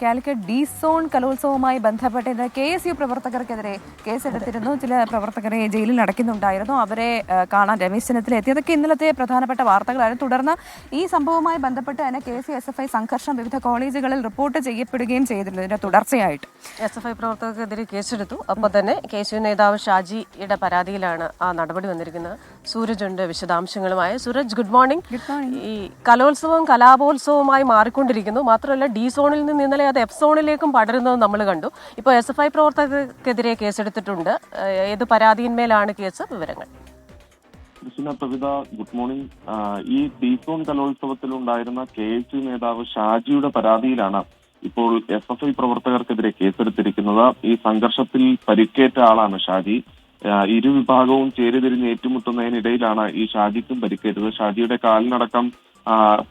Calicut D zone കലോത്സവവുമായി ബന്ധപ്പെട്ട് ഇന്ന് KSU പ്രവർത്തകർക്കെതിരെ കേസെടുത്തിരുന്നു. ചില പ്രവർത്തകരെ ജയിലിൽ അടയ്ക്കുന്നുണ്ടായിരുന്നു. അവരെ കാണാൻ രമേശ് ചെന്നിത്തല എത്തിയതൊക്കെ ഇന്നലത്തെ പ്രധാനപ്പെട്ട വാർത്തകളായിരുന്നു. തുടർന്ന് ഈ സംഭവവുമായി ബന്ധപ്പെട്ട് തന്നെ KSU SFI സംഘർഷം വിവിധ കോളേജുകളിൽ റിപ്പോർട്ട് ചെയ്യപ്പെടുകയും ചെയ്തിരുന്നു. ഇതിന്റെ തുടർച്ചയായിട്ട് SFI പ്രവർത്തകർക്കെതിരെ കേസെടുത്തു. അപ്പോൾ തന്നെ KSU നേതാവ് ഷാജിയുടെ പരാതിയിലാണ് ആ നടപടി വന്നിരിക്കുന്നത്. സൂരജ് ഉണ്ട് വിശദാംശങ്ങളുമായി. Suraj, good morning. ഈ കലോത്സവം കലാപോത്സവമായി മാറിക്കൊണ്ടിരിക്കുന്നു. മാത്രമല്ല ഡി സോണിൽ നിന്ന് ഇന്നലെ അത് F സോണിലേക്കും പടരുന്നത് നമ്മൾ കണ്ടു. ഇപ്പോൾ SFI പ്രവർത്തകർക്കെതിരെ കേസെടുത്തിട്ടുണ്ട്. ഏത് പരാതിയിന്മേലാണ് കേസ്? വിവരങ്ങൾ. Good morning. ഈ ഡി സോൺ കലോത്സവത്തിലുണ്ടായിരുന്ന KSU നേതാവ് ഷാജിയുടെ പരാതിയിലാണ് ഇപ്പോൾ SFI പ്രവർത്തകർക്കെതിരെ കേസെടുത്തിരിക്കുന്നത്. ഈ സംഘർഷത്തിൽ പരിക്കേറ്റ ആളാണ് ഷാജി. ഇരുവിഭാഗവും ചേരിതിരിഞ്ഞ് ഏറ്റുമുട്ടുന്നതിനിടയിലാണ് ഈ ഷാജിക്കും പരിക്കേറ്റത്. ഷാജിയുടെ കാലിനടക്കം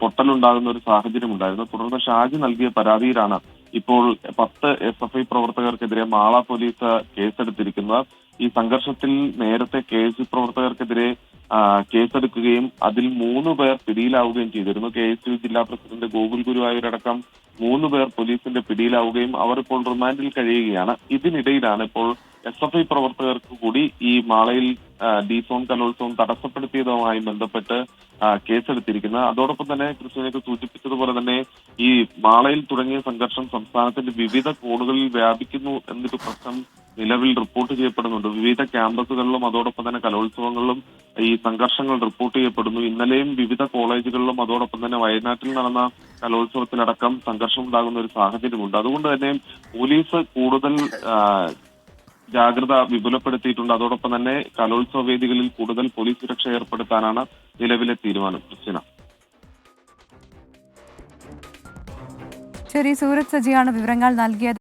പൊട്ടലുണ്ടാകുന്ന ഒരു സാഹചര്യം ഉണ്ടായിരുന്നു. തുടർന്ന് ഷാജി നൽകിയ പരാതിയിലാണ് ഇപ്പോൾ 10 SFI പ്രവർത്തകർക്കെതിരെ മാള പോലീസ് കേസെടുത്തിരിക്കുന്നത്. ഈ സംഘർഷത്തിൽ നേരത്തെ KSU പ്രവർത്തകർക്കെതിരെ കേസെടുക്കുകയും അതിൽ 3 പേർ പിടിയിലാവുകയും ചെയ്തിരുന്നു. KSU ജില്ലാ പ്രസിഡന്റ് ഗോകുൽ ഗുരുവായൂരടക്കം 3 പേർ പോലീസിന്റെ പിടിയിലാവുകയും അവർ ഇപ്പോൾ റിമാൻഡിൽ കഴിയുകയാണ്. ഇതിനിടയിലാണ് ഇപ്പോൾ SFI പ്രവർത്തകർക്ക് കൂടി ഈ മാളയിൽ ഡി സോൺ കലോത്സവം തടസ്സപ്പെടുത്തിയതുമായി ബന്ധപ്പെട്ട് കേസെടുത്തിരിക്കുന്നത്. അതോടൊപ്പം തന്നെ കൃഷ്ണനൊക്കെ സൂചിപ്പിച്ചതുപോലെ തന്നെ ഈ മാളയിൽ തുടങ്ങിയ സംഘർഷം സംസ്ഥാനത്തിന്റെ വിവിധ കോണുകളിൽ വ്യാപിക്കുന്നു എന്നൊരു പ്രശ്നം നിലവിൽ റിപ്പോർട്ട് ചെയ്യപ്പെടുന്നുണ്ട്. വിവിധ ക്യാമ്പസുകളിലും അതോടൊപ്പം തന്നെ കലോത്സവങ്ങളിലും ഈ സംഘർഷങ്ങൾ റിപ്പോർട്ട് ചെയ്യപ്പെടുന്നു. ഇന്നലെയും വിവിധ കോളേജുകളിലും അതോടൊപ്പം തന്നെ വയനാട്ടിൽ നടന്ന കലോത്സവത്തിലടക്കം സംഘർഷം ഉണ്ടാകുന്ന ഒരു സാഹചര്യമുണ്ട്. അതുകൊണ്ട് തന്നെ പോലീസ് കൂടുതൽ ജാഗ്രത വിപുലപ്പെടുത്തിയിട്ടുണ്ട്. അതോടൊപ്പം തന്നെ കലോത്സവ വേദികളിൽ കൂടുതൽ പോലീസ് സുരക്ഷ ഏർപ്പെടുത്താനാണ് നിലവിലെ തീരുമാനം. ക്രിസ്tina. ശരി, സൂരജ് സജിയാണ് വിവരങ്ങൾ നൽകിയത്.